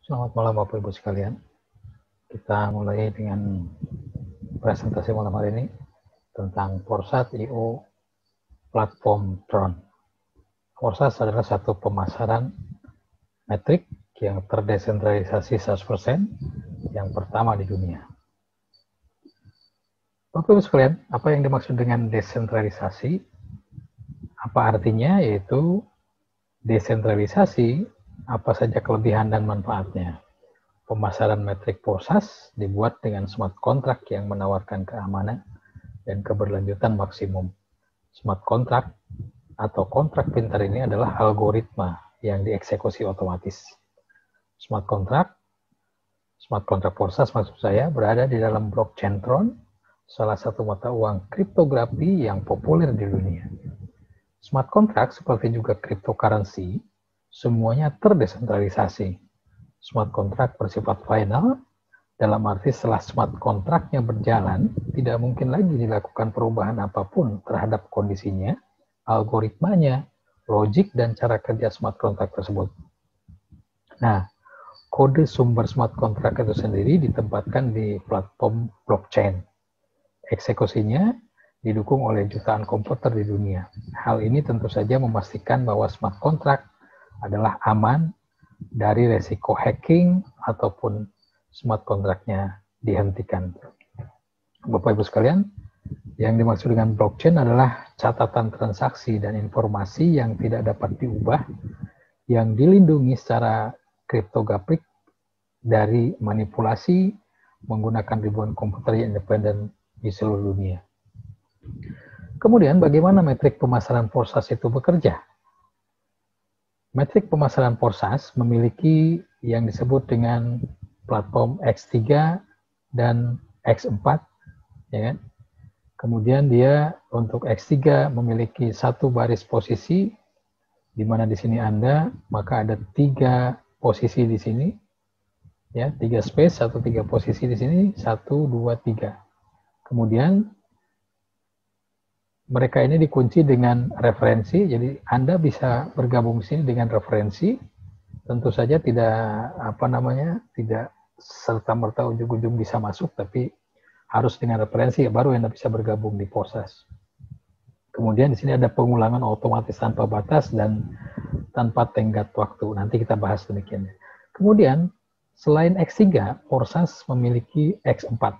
Selamat malam Bapak Ibu sekalian. Kita mulai dengan presentasi malam hari ini tentang Forsat.io platform Tron. Forsat adalah satu pemasaran metrik yang terdesentralisasi 100% yang pertama di dunia. Bapak Ibu sekalian, apa yang dimaksud dengan desentralisasi? Apa artinya? Yaitu desentralisasi, apa saja kelebihan dan manfaatnya. Pemasaran metrik Forsat dibuat dengan smart contract yang menawarkan keamanan dan keberlanjutan maksimum. Smart contract atau kontrak pintar ini adalah algoritma yang dieksekusi otomatis. Smart contract Forsat maksud saya berada di dalam blockchain Tron, salah satu mata uang kriptografi yang populer di dunia. Smart contract seperti juga cryptocurrency, semuanya terdesentralisasi. Smart contract bersifat final, dalam arti setelah smart contract-nya berjalan, tidak mungkin lagi dilakukan perubahan apapun terhadap kondisinya, algoritmanya, logik, dan cara kerja smart contract tersebut. Nah, kode sumber smart contract itu sendiri ditempatkan di platform blockchain. Eksekusinya didukung oleh jutaan komputer di dunia. Hal ini tentu saja memastikan bahwa smart contract adalah aman dari resiko hacking ataupun smart contract-nya dihentikan. Bapak Ibu sekalian, yang dimaksud dengan blockchain adalah catatan transaksi dan informasi yang tidak dapat diubah, yang dilindungi secara kriptografik dari manipulasi menggunakan ribuan komputer yang independen di seluruh dunia. Kemudian bagaimana metrik pemasaran Forsat itu bekerja? Metrik pemasaran Forsat memiliki yang disebut dengan platform X3 dan X4, ya kan? Kemudian dia untuk X3 memiliki satu baris posisi, di mana di sini maka ada 3 posisi di sini, ya, 3 space atau 3 posisi di sini, 1, 2, 3. Kemudian mereka ini dikunci dengan referensi, jadi Anda bisa bergabung di sini dengan referensi. Tentu saja tidak serta-merta ujung-ujung bisa masuk, tapi harus dengan referensi baru Anda bisa bergabung di Forsat. Kemudian di sini ada pengulangan otomatis tanpa batas dan tanpa tenggat waktu. Nanti kita bahas demikian. Kemudian selain X3, Forsat memiliki X4.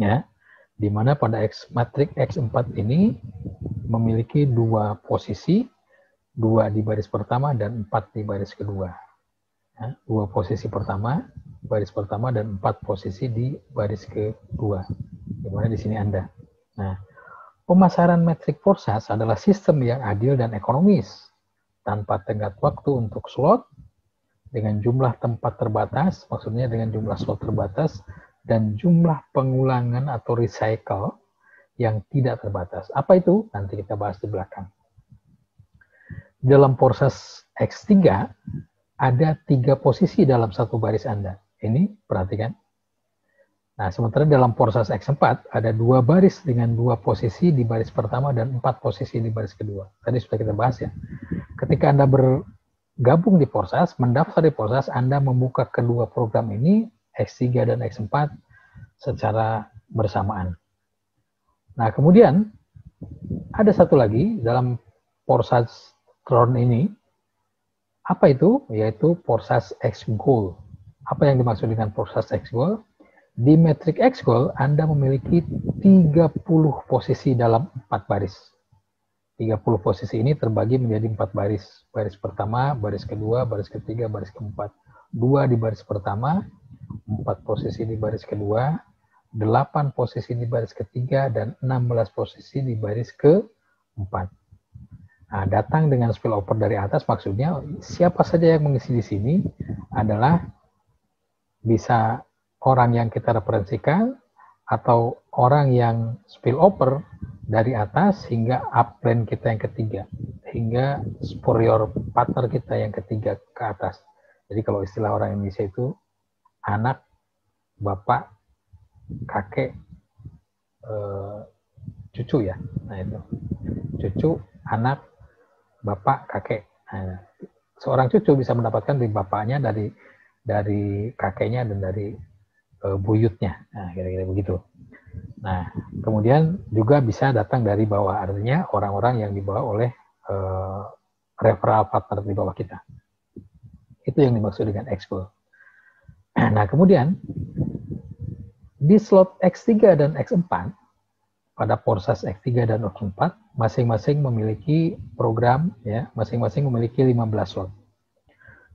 Ya, di mana pada matrik X4 ini memiliki 2 posisi, 2 di baris pertama dan 4 di baris kedua. Ya, 2 posisi pertama, baris pertama, dan 4 posisi di baris kedua. Di mana di sini Anda. Nah, pemasaran metrik Forsat adalah sistem yang adil dan ekonomis, tanpa tenggat waktu untuk slot, dengan jumlah tempat terbatas, maksudnya dengan jumlah slot terbatas, dan jumlah pengulangan atau recycle yang tidak terbatas. Apa itu? Nanti kita bahas di belakang. Dalam Forsat X3, ada 3 posisi dalam satu baris Anda. Ini perhatikan. Nah, sementara dalam Forsat X4 ada 2 baris dengan 2 posisi di baris pertama dan 4 posisi di baris kedua. Tadi sudah kita bahas ya. Ketika Anda bergabung di Forsat, mendaftar di Forsat, Anda membuka kedua program ini, X3 dan X4, secara bersamaan. Nah, kemudian ada satu lagi dalam Forsat Tron ini. Apa itu? Yaitu Forsat X Gold. Apa yang dimaksud dengan Forsat X Gold? Di metrik X Gold, Anda memiliki 30 posisi dalam 4 baris. 30 posisi ini terbagi menjadi 4 baris. Baris pertama, baris kedua, baris ketiga, baris keempat. 2 di baris pertama, 4 posisi di baris kedua, 8 posisi di baris ketiga, dan 16 posisi di baris keempat. Nah, datang dengan spillover dari atas maksudnya siapa saja yang mengisi di sini adalah bisa orang yang kita referensikan atau orang yang spillover dari atas hingga upline kita yang ketiga, hingga superior partner kita yang ketiga ke atas. Jadi kalau istilah orang Indonesia itu anak, bapak, kakek, cucu ya. Nah itu cucu, anak, bapak, kakek. Nah, seorang cucu bisa mendapatkan dari bapaknya, dari kakeknya, dan dari buyutnya. Nah, kira-kira begitu. Nah, kemudian juga bisa datang dari bawah, artinya orang-orang yang dibawa oleh referral partner di bawah kita. Itu yang dimaksud dengan X-Goal. Nah, kemudian di slot X3 dan X4, pada proses X3 dan X4, masing-masing memiliki program, ya, masing-masing memiliki 15 slot.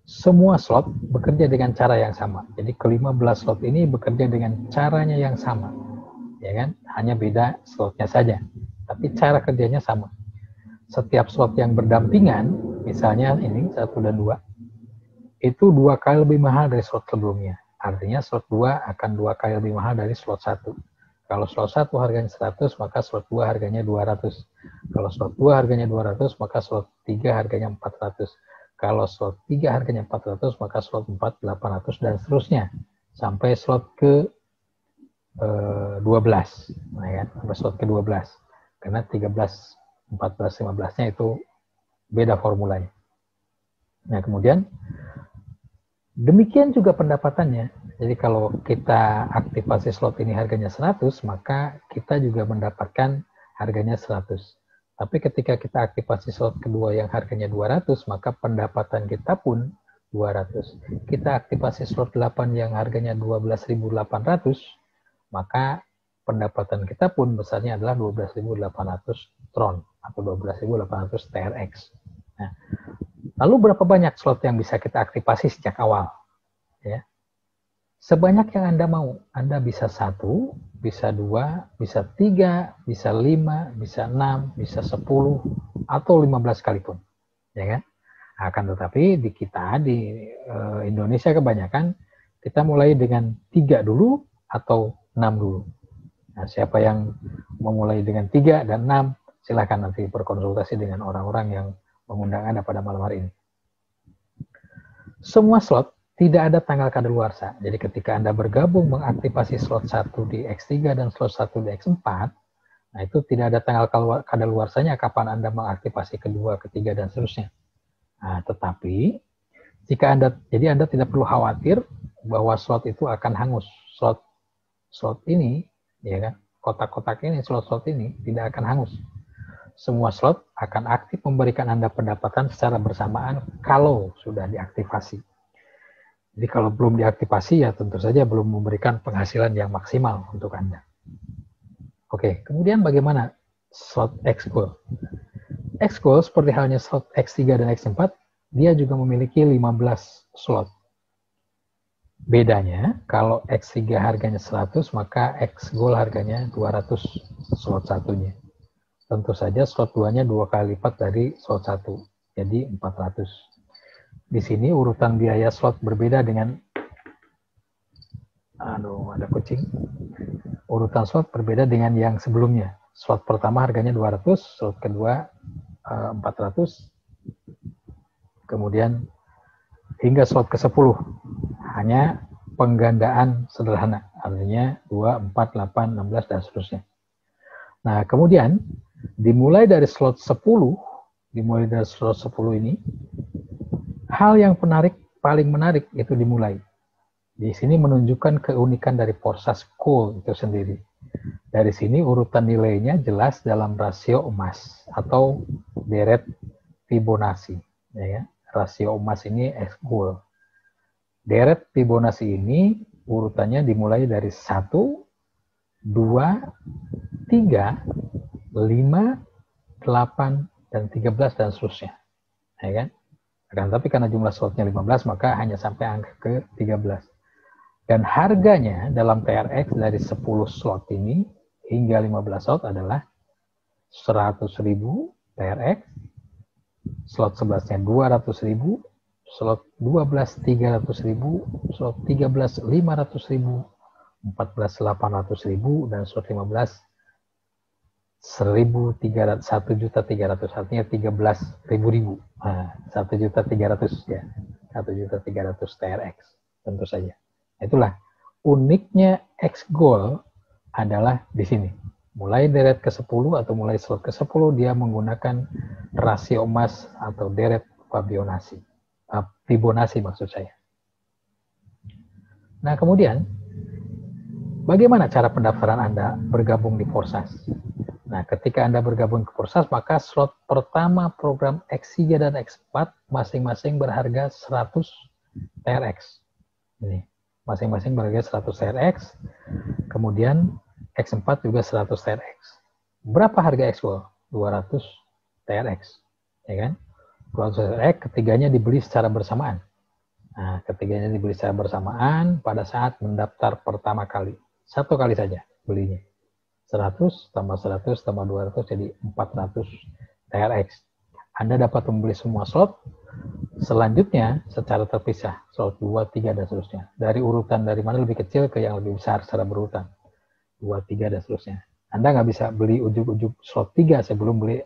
Semua slot bekerja dengan cara yang sama. Jadi ke-15 slot ini bekerja dengan caranya yang sama. Ya kan? Hanya beda slotnya saja. Tapi cara kerjanya sama. Setiap slot yang berdampingan, misalnya ini 1 dan 2, itu 2 kali lebih mahal dari slot sebelumnya. Artinya slot 2 akan 2 kali lebih mahal dari slot 1. Kalau slot 1 harganya 100, maka slot 2 harganya 200. Kalau slot 2 harganya 200, maka slot 3 harganya 400. Kalau slot 3 harganya 400, maka slot 4 800, dan seterusnya. Sampai slot ke 12. Nah, ya, sampai slot ke 12. Karena 13, 14, 15-nya itu beda formulanya. Nah, kemudian demikian juga pendapatannya. Jadi kalau kita aktifasi slot ini harganya 100, maka kita juga mendapatkan harganya 100. Tapi ketika kita aktifasi slot kedua yang harganya 200, maka pendapatan kita pun 200. Kita aktifasi slot 8 yang harganya 12.800, maka pendapatan kita pun besarnya adalah 12.800 Tron atau 12.800 TRX. Nah, lalu berapa banyak slot yang bisa kita aktifasi sejak awal? Ya. Sebanyak yang Anda mau. Anda bisa 1, bisa 2, bisa 3, bisa 5, bisa 6, bisa 10, atau 15 sekalipun. Ya kan? Akan tetapi di kita, di Indonesia kebanyakan, kita mulai dengan 3 dulu atau 6 dulu. Nah, siapa yang memulai dengan 3 dan 6, silahkan nanti berkonsultasi dengan orang-orang yang mengundang Anda pada malam hari ini. Semua slot tidak ada tanggal kadaluarsa. Jadi ketika Anda bergabung mengaktifasi slot 1 di X3 dan slot 1 di X4, nah itu tidak ada tanggal kadaluarsanya kapan Anda mengaktifasi kedua, ketiga, dan seterusnya. Nah, tetapi jika Anda tidak perlu khawatir bahwa slot itu akan hangus. Slot ini, ya kan, kotak-kotak ini, slot-slot ini tidak akan hangus. Semua slot akan aktif memberikan Anda pendapatan secara bersamaan kalau sudah diaktifasi. Jadi kalau belum diaktifasi, ya tentu saja belum memberikan penghasilan yang maksimal untuk Anda. Oke, kemudian bagaimana slot X-Goal? X-Goal seperti halnya slot X3 dan X4, dia juga memiliki 15 slot. Bedanya, kalau X3 harganya 100, maka X-Goal harganya 200 slot satunya. Tentu saja slot 2-nya 2 kali lipat dari slot 1, jadi 400. Di sini urutan biaya slot berbeda dengan ada kucing. Urutan slot berbeda dengan yang sebelumnya. Slot pertama harganya 200, slot kedua 400. Kemudian hingga slot ke-10 hanya penggandaan sederhana, artinya 2, 4, 8, 16 dan seterusnya. Nah, kemudian dimulai dari slot 10 ini, hal yang paling menarik itu dimulai. Di sini menunjukkan keunikan dari proses Goal itu sendiri. Dari sini urutan nilainya jelas dalam rasio emas atau deret Fibonacci. Ya, rasio emas ini X-Goal. Deret Fibonacci ini urutannya dimulai dari 1, 2, 3, 5, 8, dan 13, dan seterusnya. Ya kan? Tapi karena jumlah slotnya 15, maka hanya sampai angka ke-13. Dan harganya dalam TRX dari 10 slot ini hingga 15 slot adalah 100.000 TRX, slot 11-nya 200.000, slot 12 300.000, slot 13 500.000, 14 800.000, dan slot 15 1.300, artinya 13.000. Nah, 1.300.000 ya. 1.300.000 TRX tentu saja. Itulah uniknya X-Goal adalah di sini. Mulai deret ke-10 atau mulai slot ke-10 dia menggunakan rasio emas atau deret Fibonacci. Fibonacci maksud saya. Nah, kemudian bagaimana cara pendaftaran Anda bergabung di Forsas? Nah, ketika Anda bergabung ke Forsas, maka slot pertama program X3 dan X4 masing-masing berharga 100 TRX. Ini, masing-masing berharga 100 TRX, kemudian X4 juga 100 TRX. Berapa harga X-Wall? 200 TRX, ya kan? 200 TRX, ketiganya dibeli secara bersamaan. Nah, ketiganya dibeli secara bersamaan pada saat mendaftar pertama kali. Satu kali saja belinya. 100 tambah 100 tambah 200 jadi 400 TRX. Anda dapat membeli semua slot. Selanjutnya secara terpisah, slot 2, 3, dan seterusnya. Dari urutan dari mana lebih kecil ke yang lebih besar secara berurutan. 2, 3, dan seterusnya. Anda nggak bisa beli ujung-ujung slot 3 sebelum beli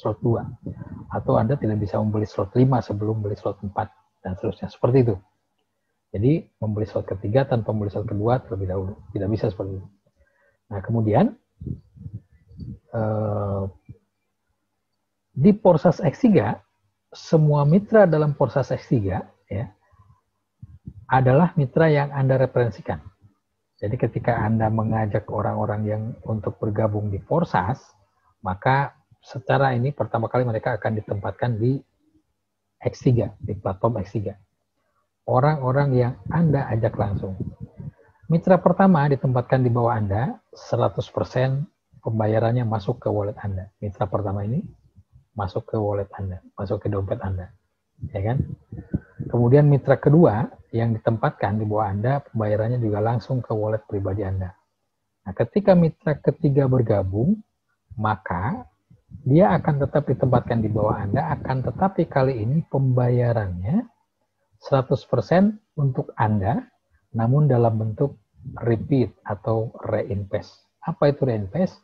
slot 2. Atau Anda tidak bisa membeli slot 5 sebelum beli slot 4, dan seterusnya. Seperti itu. Jadi, membeli slot ketiga tanpa membeli slot kedua terlebih dahulu. Tidak bisa seperti itu. Nah, kemudian, di Forsas X3, semua mitra dalam Forsas X3 ya, adalah mitra yang Anda referensikan. Jadi ketika Anda mengajak orang-orang yang untuk bergabung di Forsas, maka secara ini pertama kali mereka akan ditempatkan di X3, di platform X3. Orang-orang yang Anda ajak langsung. Mitra pertama ditempatkan di bawah Anda, 100% pembayarannya masuk ke wallet Anda. Mitra pertama ini masuk ke wallet Anda, masuk ke dompet Anda. Ya kan? Kemudian mitra kedua yang ditempatkan di bawah Anda, pembayarannya juga langsung ke wallet pribadi Anda. Nah, ketika mitra ketiga bergabung, maka dia akan tetap ditempatkan di bawah Anda, akan tetapi kali ini pembayarannya 100% untuk Anda, namun dalam bentuk repeat atau reinvest. Apa itu reinvest?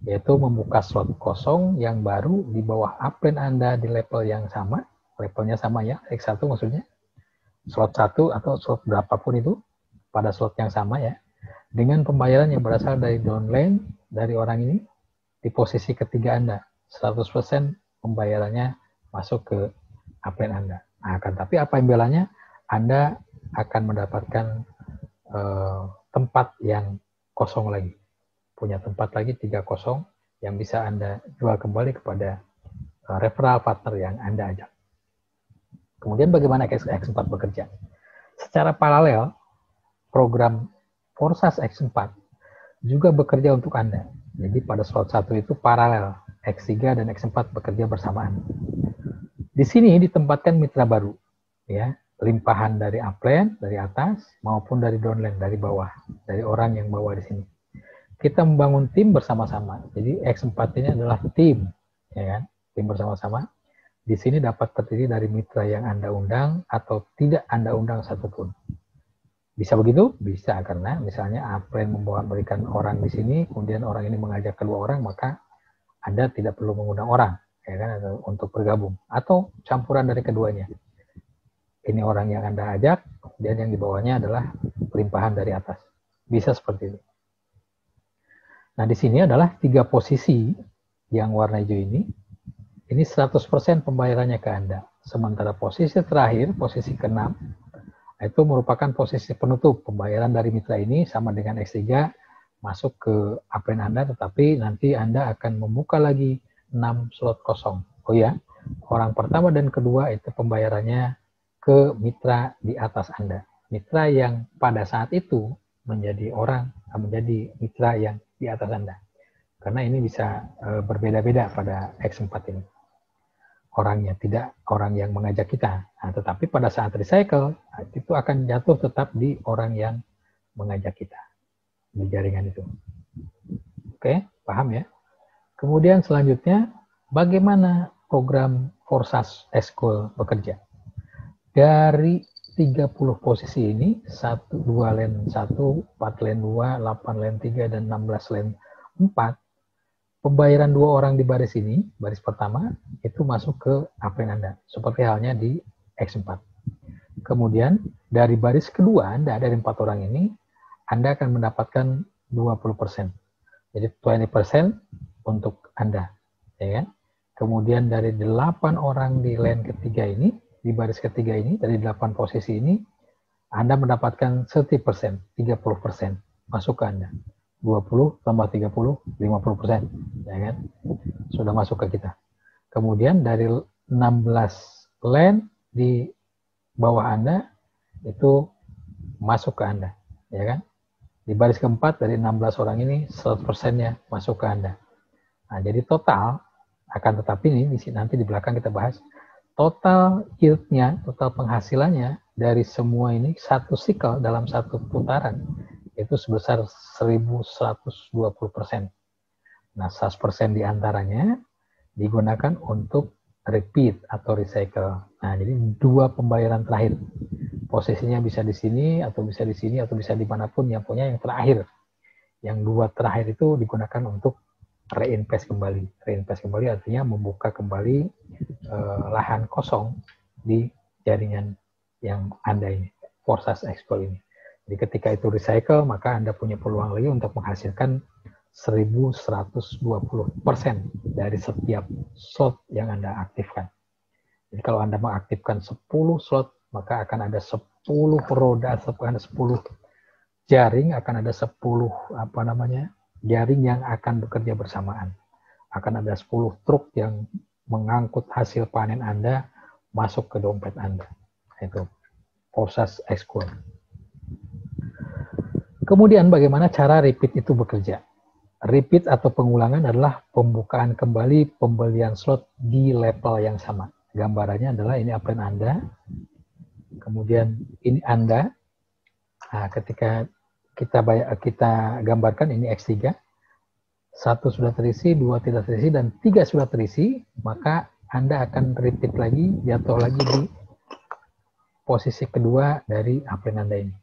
Yaitu membuka slot kosong yang baru di bawah upline Anda di level yang sama, levelnya sama ya, X1 maksudnya, slot 1 atau slot berapapun itu, pada slot yang sama ya, dengan pembayaran yang berasal dari downline, dari orang ini, di posisi ketiga Anda, 100% pembayarannya masuk ke upline Anda. Nah, kan, tapi apa imbalannya? Anda akan mendapatkan tempat yang kosong lagi. Punya tempat lagi 3 kosong yang bisa Anda jual kembali kepada referral partner yang Anda ajak. Kemudian bagaimana X4 bekerja? Secara paralel, program Forsas X4 juga bekerja untuk Anda. Jadi pada slot 1 itu paralel, X3 dan X4 bekerja bersamaan. Di sini ditempatkan mitra baru, ya, limpahan dari upline, dari atas, maupun dari downline, dari bawah, dari orang yang bawa di sini. Kita membangun tim bersama-sama. Jadi X4 ini adalah tim, ya kan? Tim bersama-sama. Di sini dapat terdiri dari mitra yang Anda undang atau tidak Anda undang satupun. Bisa begitu? Bisa, karena misalnya upline memberikan orang di sini, kemudian orang ini mengajak kedua orang, maka Anda tidak perlu mengundang orang, ya kan, untuk bergabung. Atau campuran dari keduanya. Ini orang yang Anda ajak, kemudian yang di bawahnya adalah limpahan dari atas. Bisa seperti itu. Nah, di sini adalah 3 posisi yang warna hijau ini. Ini 100% pembayarannya ke Anda. Sementara posisi terakhir, posisi ke-6, itu merupakan posisi penutup. Pembayaran dari mitra ini sama dengan X3 masuk ke upline Anda, tetapi nanti Anda akan membuka lagi 6 slot kosong. Oh ya, orang pertama dan kedua itu pembayarannya ke mitra di atas Anda. Mitra yang pada saat itu menjadi mitra yang di atas Anda. Karena ini bisa berbeda-beda pada X4 ini. Orangnya tidak orang yang mengajak kita. Nah, tetapi pada saat recycle, itu akan jatuh tetap di orang yang mengajak kita. Di jaringan itu. Oke, paham ya? Kemudian selanjutnya, bagaimana program Forsas Eskul bekerja? Dari 30 posisi ini, 1, 2 len 1, 4 len 2, 8 len 3, dan 16 len 4, pembayaran 2 orang di baris ini, baris pertama, itu masuk ke upline Anda, seperti halnya di X4. Kemudian, dari baris kedua Anda, dari 4 orang ini, Anda akan mendapatkan 20%. Jadi 20% untuk Anda. Ya kan? Kemudian dari 8 orang di len ketiga ini, di baris ketiga ini, dari 8 posisi ini, Anda mendapatkan 30%, 30% masuk ke Anda. 20 tambah 30, 50%. Ya kan? Sudah masuk ke kita. Kemudian dari 16 land di bawah Anda, itu masuk ke Anda. Ya kan? Di baris keempat dari 16 orang ini 100%-nya masuk ke Anda. Nah, jadi total, akan tetapi ini nanti di belakang kita bahas, total yield-nya, total penghasilannya dari semua ini satu cycle dalam satu putaran itu sebesar 1120%. Nah, 100% diantaranya digunakan untuk repeat atau recycle. Nah, jadi dua pembayaran terakhir. Posisinya bisa di sini, atau bisa di sini, atau bisa dimanapun, yang punya yang terakhir. Yang dua terakhir itu digunakan untuk reinvest kembali. Reinvest kembali artinya membuka kembali lahan kosong di jaringan yang Anda ini, Forsas Exploit ini. Jadi ketika itu recycle, maka Anda punya peluang lagi untuk menghasilkan 1120% dari setiap slot yang Anda aktifkan. Jadi kalau Anda mengaktifkan 10 slot, maka akan ada 10 roda, akan ada 10 jaring, akan ada 10 jaring yang akan bekerja bersamaan. Akan ada 10 truk yang mengangkut hasil panen Anda masuk ke dompet Anda. Itu Forsas Exploit. Kemudian bagaimana cara repeat itu bekerja? Repeat atau pengulangan adalah pembukaan kembali pembelian slot di level yang sama. Gambarannya adalah ini upline Anda, kemudian ini Anda. Nah, ketika kita gambarkan ini X3, 1 sudah terisi, 2 tidak terisi, dan 3 sudah terisi, maka Anda akan repeat lagi, jatuh lagi di posisi kedua dari upline Anda ini.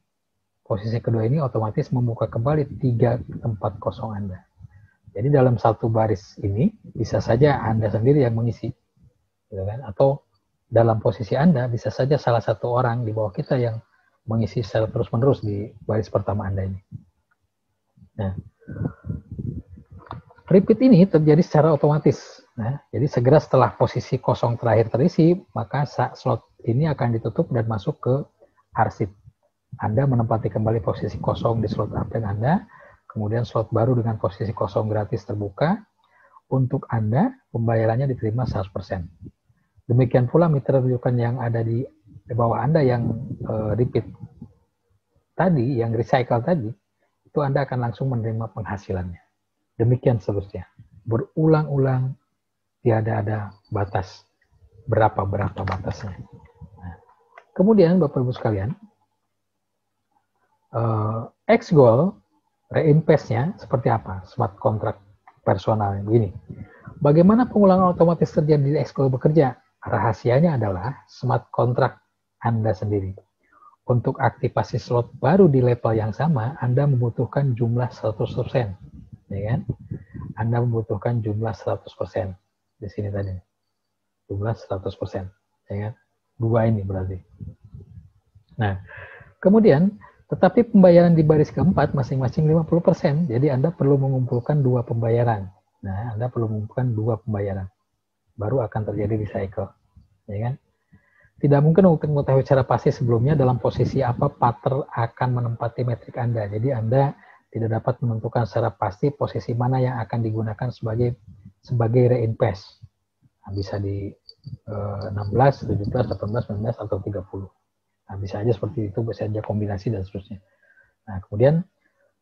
Posisi kedua ini otomatis membuka kembali 3 tempat kosong Anda. Jadi dalam satu baris ini, bisa saja Anda sendiri yang mengisi. Gitu kan? Atau dalam posisi Anda, bisa saja salah satu orang di bawah kita yang mengisi secara terus-menerus di baris pertama Anda ini. Nah, repeat ini terjadi secara otomatis. Nah, jadi segera setelah posisi kosong terakhir terisi, maka slot ini akan ditutup dan masuk ke arsip. Anda menempati kembali posisi kosong di slot upline Anda, kemudian slot baru dengan posisi kosong gratis terbuka. Untuk Anda, pembayarannya diterima 100%. Demikian pula mitra rujukan yang ada di bawah Anda yang repeat tadi, yang recycle tadi, itu Anda akan langsung menerima penghasilannya. Demikian seterusnya. Berulang-ulang, tiada ada batas. Berapa batasnya. Nah, kemudian Bapak Ibu sekalian, X-Goal reinvest-nya seperti apa? Smart contract personalnya begini. Bagaimana pengulangan otomatis terjadi di X-Goal bekerja? Rahasianya adalah smart contract Anda sendiri. Untuk aktivasi slot baru di level yang sama, Anda membutuhkan jumlah 100%. Ya kan? Anda membutuhkan jumlah 100%. Di sini tadi. Jumlah 100%. Ya kan? Dua ini berarti. Nah, kemudian, tetapi pembayaran di baris keempat masing-masing 50%. Jadi Anda perlu mengumpulkan 2 pembayaran. Nah, Anda perlu mengumpulkan 2 pembayaran. Baru akan terjadi recycle. Ya kan? Tidak mungkin untuk mengetahui secara pasti sebelumnya dalam posisi apa partner akan menempati metrik Anda. Jadi Anda tidak dapat menentukan secara pasti posisi mana yang akan digunakan sebagai reinvest. Nah, bisa di 16, 17, 18, 19, atau 30. Nah, bisa aja seperti itu, bisa aja kombinasi dan seterusnya. Nah, kemudian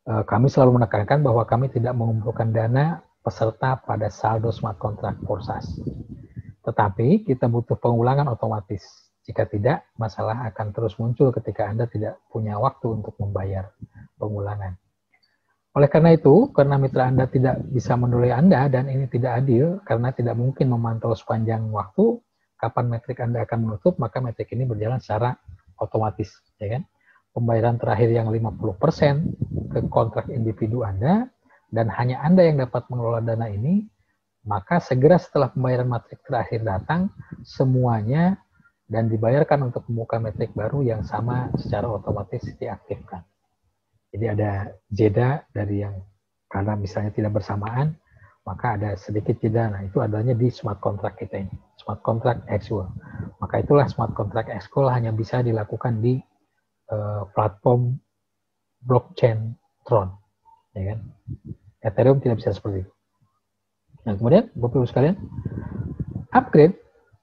kami selalu menekankan bahwa kami tidak mengumpulkan dana peserta pada saldo smart contract Forsas. Tetapi kita butuh pengulangan otomatis. Jika tidak, masalah akan terus muncul ketika Anda tidak punya waktu untuk membayar pengulangan. Oleh karena itu, karena mitra Anda tidak bisa menilai Anda dan ini tidak adil, karena tidak mungkin memantau sepanjang waktu kapan metrik Anda akan menutup, maka metrik ini berjalan secara otomatis. Ya kan? Pembayaran terakhir yang 50% ke kontrak individu Anda, dan hanya Anda yang dapat mengelola dana ini, maka segera setelah pembayaran metrik terakhir datang, semuanya dan dibayarkan untuk membuka metrik baru yang sama secara otomatis diaktifkan. Jadi ada jeda dari yang karena misalnya tidak bersamaan, maka ada sedikit jeda. Nah, itu adanya di smart contract kita ini, smart contract actual. Maka itulah smart contract actual hanya bisa dilakukan di platform blockchain Tron, ya kan? Ethereum tidak bisa seperti itu. Nah, kemudian Bapak Ibu sekalian,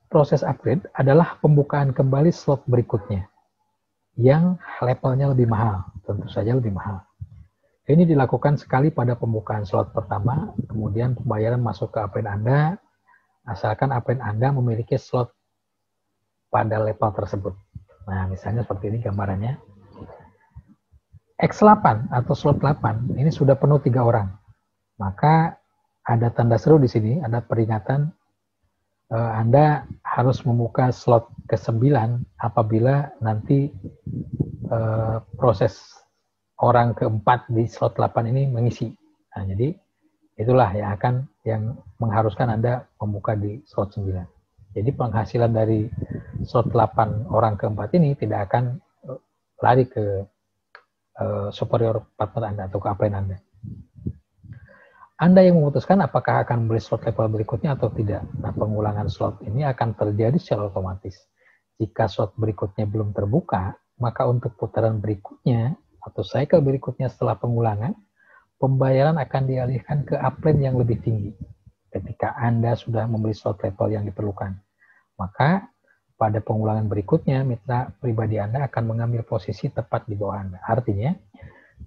proses upgrade adalah pembukaan kembali slot berikutnya yang levelnya lebih mahal, tentu saja lebih mahal. Ini dilakukan sekali pada pembukaan slot pertama, kemudian pembayaran masuk ke upline Anda, asalkan upline Anda memiliki slot pada level tersebut. Nah, misalnya seperti ini gambarannya. X8 atau slot 8 ini sudah penuh 3 orang. Maka ada tanda seru di sini, ada peringatan Anda harus membuka slot ke-9 apabila nanti proses orang keempat di slot 8 ini mengisi. Nah, jadi itulah yang mengharuskan Anda membuka di slot 9. Jadi penghasilan dari slot 8 orang keempat ini tidak akan lari ke superior partner Anda atau ke upline Anda. Anda yang memutuskan apakah akan membeli slot level berikutnya atau tidak. Nah, pengulangan slot ini akan terjadi secara otomatis. Jika slot berikutnya belum terbuka, maka untuk putaran berikutnya atau cycle berikutnya setelah pengulangan, pembayaran akan dialihkan ke upline yang lebih tinggi. Ketika Anda sudah membeli slot level yang diperlukan, maka pada pengulangan berikutnya, mitra pribadi Anda akan mengambil posisi tepat di bawah Anda. Artinya,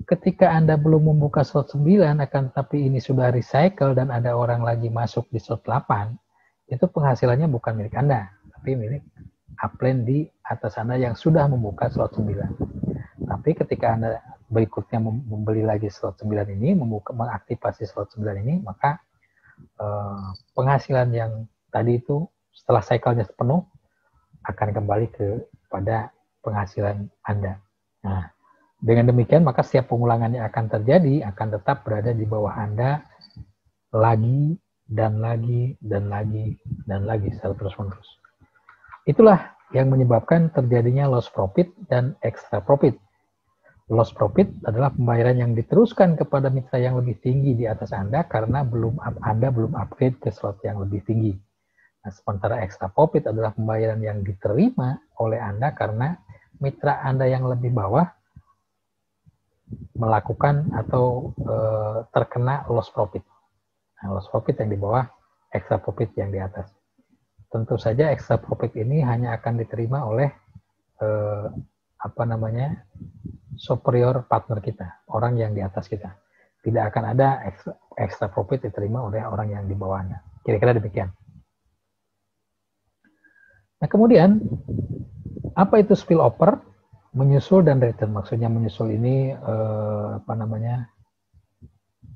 ketika Anda belum membuka slot 9, akan tetapi ini sudah recycle dan ada orang lagi masuk di slot 8, itu penghasilannya bukan milik Anda, tapi milik upline di atas Anda yang sudah membuka slot 9. Tapi ketika Anda berikutnya membeli lagi slot 9 ini, mengaktifasi slot 9 ini, maka penghasilan yang tadi itu setelah cycle-nya penuh akan kembali kepada penghasilan Anda. Nah, dengan demikian maka setiap pengulangan yang akan terjadi akan tetap berada di bawah Anda lagi dan lagi dan lagi dan lagi secara terus-menerus. Itulah yang menyebabkan terjadinya loss profit dan extra profit. Loss profit adalah pembayaran yang diteruskan kepada mitra yang lebih tinggi di atas Anda karena Anda belum upgrade ke slot yang lebih tinggi. Nah, sementara extra profit adalah pembayaran yang diterima oleh Anda karena mitra Anda yang lebih bawah melakukan atau terkena loss profit. Nah, loss profit yang di bawah, extra profit yang di atas. Tentu saja extra profit ini hanya akan diterima oleh superior partner kita, orang yang di atas kita. Tidak akan ada extra profit diterima oleh orang yang di bawahnya. Kira-kira demikian. Nah, kemudian apa itu spillover? Menyusul dan return. Maksudnya menyusul ini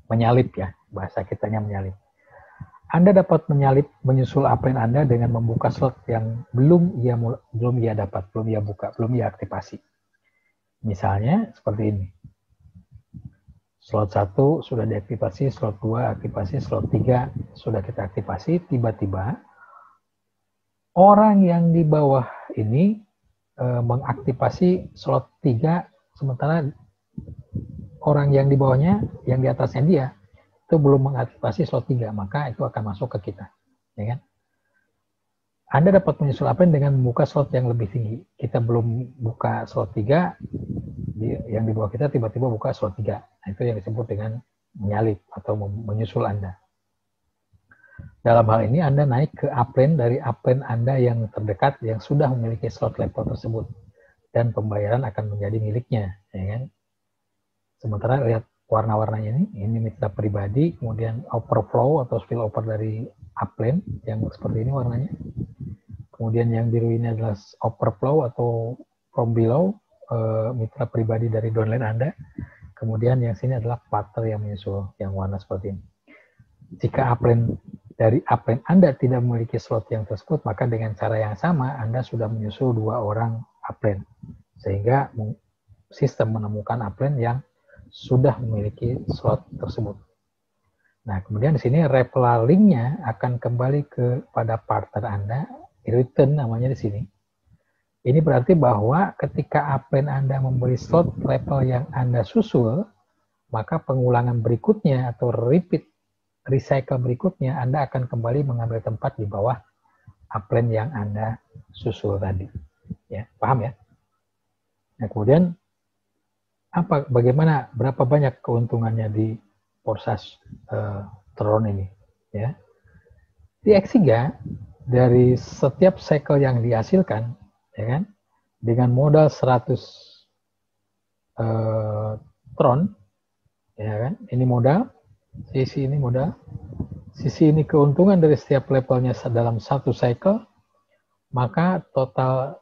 menyalip ya, bahasa kitanya menyalip. Anda dapat menyusul upline Anda dengan membuka slot yang belum ia dapat, belum ia buka, belum ia aktifasi. Misalnya seperti ini. Slot 1 sudah diaktifasi, slot 2 aktifasi, slot 3 sudah kita aktifasi, tiba-tiba orang yang di bawah ini mengaktifasi slot 3, sementara orang yang di bawahnya, yang di atasnya dia, itu belum mengaktifasi slot 3, maka itu akan masuk ke kita. Ya kan? Anda dapat menyusul upline dengan membuka slot yang lebih tinggi. Kita belum buka slot 3, yang di bawah kita tiba-tiba buka slot 3. Nah, itu yang disebut dengan menyalip atau menyusul Anda. Dalam hal ini Anda naik ke upline dari upline Anda yang terdekat yang sudah memiliki slot level tersebut dan pembayaran akan menjadi miliknya, ya kan? Sementara lihat warna-warnanya ini mitra pribadi, kemudian overflow atau spillover dari upline yang seperti ini warnanya. Kemudian yang biru ini adalah overflow atau from below, mitra pribadi dari downline Anda. Kemudian yang sini adalah partner yang menyusul, yang warna seperti ini. Jika dari upline Anda tidak memiliki slot yang tersebut, maka dengan cara yang sama Anda sudah menyusul 2 orang upline. Sehingga sistem menemukan upline yang sudah memiliki slot tersebut. Nah, kemudian di sini referral link-nya akan kembali kepada partner Anda, return namanya di sini. Ini berarti bahwa ketika upline Anda membeli slot level yang Anda susul, maka pengulangan berikutnya atau repeat recycle berikutnya, Anda akan kembali mengambil tempat di bawah upline yang Anda susul tadi. Ya, paham ya? Nah, kemudian berapa banyak keuntungannya di Forsage Tron ini? Ya, di X3 dari setiap cycle yang dihasilkan, ya kan, dengan modal 100 Tron, ya kan, ini modal, sisi ini modal, sisi ini keuntungan dari setiap levelnya dalam satu cycle, maka total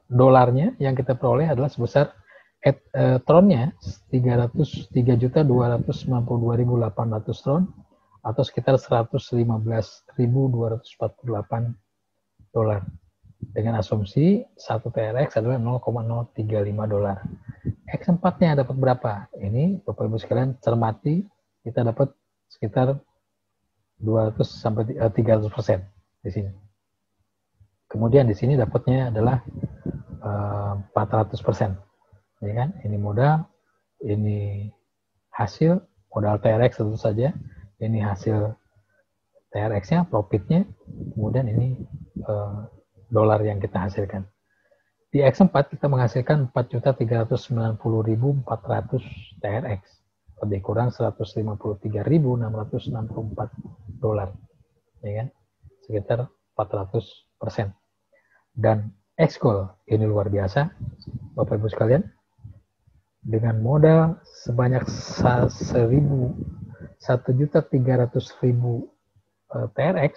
dolarnya yang kita peroleh adalah sebesar tronnya 303.292.800 tron atau sekitar 115.248 dolar. Dengan asumsi 1 TRX adalah 0,035 dolar. X4-nya dapat berapa? Ini Bapak Ibu sekalian cermati, kita dapat sekitar 200 sampai 300% di sini. Kemudian di sini dapatnya adalah 400%. Ya kan? Ini modal, ini hasil modal TRX tentu saja. Ini hasil TRX-nya, profitnya, kemudian ini dolar yang kita hasilkan. Di X4 kita menghasilkan 4.390.400 TRX, lebih kurang 153.664 dolar, ya kan? Sekitar 400%. Dan X-Gold ini luar biasa, Bapak Ibu sekalian, dengan modal sebanyak 1.300.000 TRX,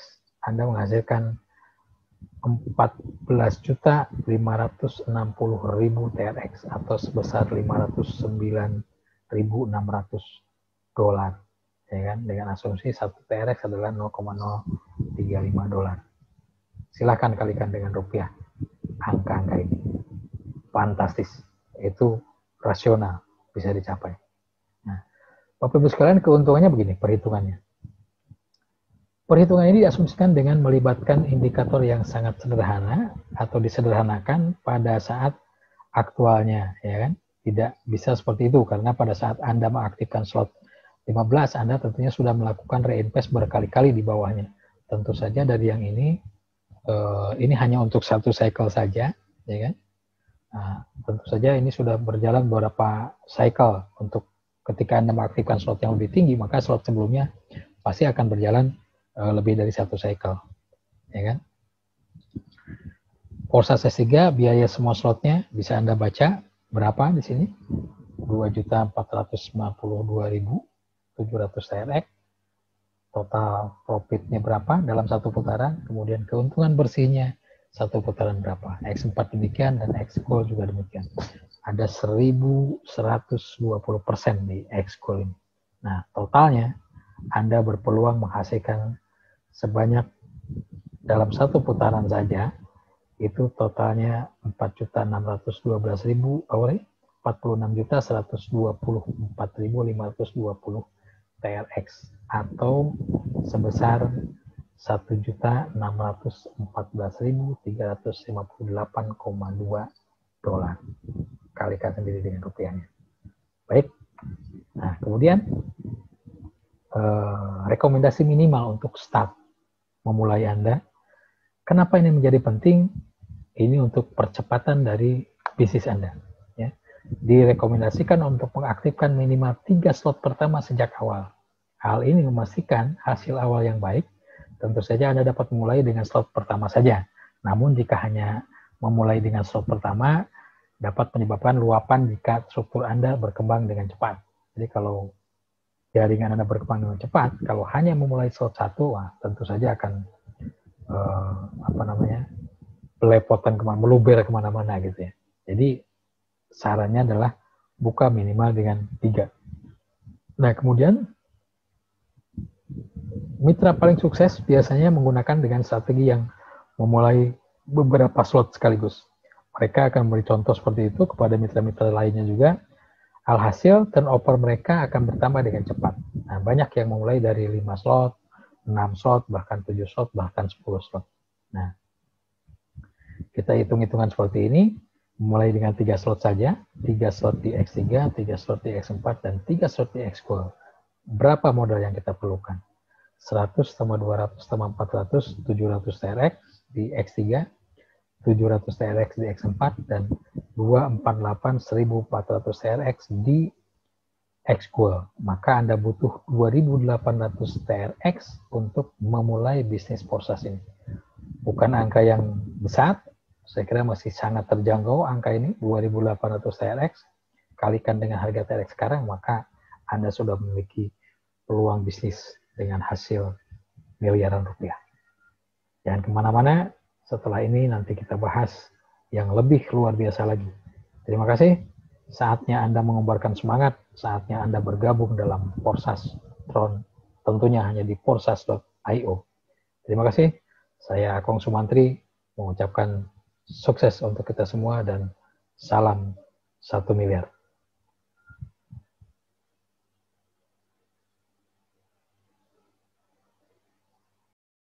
Anda menghasilkan 14.560.000 TRX atau sebesar 509.600 dolar, ya kan? Dengan asumsi 1 TRX adalah 0,035 dolar. Silahkan kalikan dengan rupiah angka-angka ini. Fantastis. Itu rasional, bisa dicapai. Nah, Bapak Ibu sekalian, keuntungannya begini, perhitungannya. Perhitungan ini diasumsikan dengan melibatkan indikator yang sangat sederhana atau disederhanakan pada saat aktualnya, ya kan? Tidak bisa seperti itu karena pada saat Anda mengaktifkan slot 15, Anda tentunya sudah melakukan reinvest berkali-kali di bawahnya. Tentu saja dari yang ini hanya untuk satu cycle saja, ya kan? Nah, tentu saja ini sudah berjalan beberapa cycle. Untuk ketika Anda mengaktifkan slot yang lebih tinggi, maka slot sebelumnya pasti akan berjalan lebih dari satu cycle, ya kan? Forsage S3 biaya semua slotnya bisa Anda baca berapa di sini, 2.452.700 TRX. Total profitnya berapa dalam satu putaran, kemudian keuntungan bersihnya satu putaran berapa. X4 demikian dan X-Gold juga demikian. Ada 1.120% di X-Gold ini. Nah, totalnya Anda berpeluang menghasilkan sebanyak dalam satu putaran saja, itu totalnya 46.124.520 TRX atau sebesar 1.614.358,2 dolar. Kalikan sendiri dengan rupiahnya. Baik. Nah, kemudian rekomendasi minimal untuk start memulai Anda. Kenapa ini menjadi penting? Ini untuk percepatan dari bisnis Anda. Ya. Direkomendasikan untuk mengaktifkan minimal 3 slot pertama sejak awal. Hal ini memastikan hasil awal yang baik. Tentu saja Anda dapat memulai dengan slot pertama saja. Namun jika hanya memulai dengan slot pertama, dapat menyebabkan luapan jika struktur Anda berkembang dengan cepat. Jadi kalau jaringan Anda berkembang dengan cepat, kalau hanya memulai slot 1, tentu saja akan belepotan meluber kemana-mana gitu ya. Jadi sarannya adalah buka minimal dengan 3. Nah, kemudian mitra paling sukses biasanya menggunakan dengan strategi yang memulai beberapa slot sekaligus. Mereka akan memberi contoh seperti itu kepada mitra-mitra lainnya juga. Alhasil, turnover mereka akan bertambah dengan cepat. Nah, banyak yang memulai dari 5 slot, 6 slot, bahkan 7 slot, bahkan 10 slot. Nah, kita hitung-hitungan seperti ini, mulai dengan 3 slot saja, 3 slot di X3, 3 slot di X4, dan 3 slot di X-Gold. berapa modal yang kita perlukan? 100 tambah 200 tambah 400, 700 TRX di X3, 700 TRX di X4, dan 248 1400 TRX di X-Cool. Maka Anda butuh 2800 TRX untuk memulai bisnis Porsas ini. Bukan angka yang besar, saya kira masih sangat terjangkau angka ini, 2800 TRX. Kalikan dengan harga TRX sekarang, maka Anda sudah memiliki peluang bisnis dengan hasil miliaran rupiah. Jangan kemana-mana, setelah ini nanti kita bahas yang lebih luar biasa lagi. Terima kasih. Saatnya Anda mengobarkan semangat, saatnya Anda bergabung dalam Porsas Tron, tentunya hanya di porsas.io. Terima kasih. Saya Akong Sumantri mengucapkan sukses untuk kita semua dan salam 1 miliar.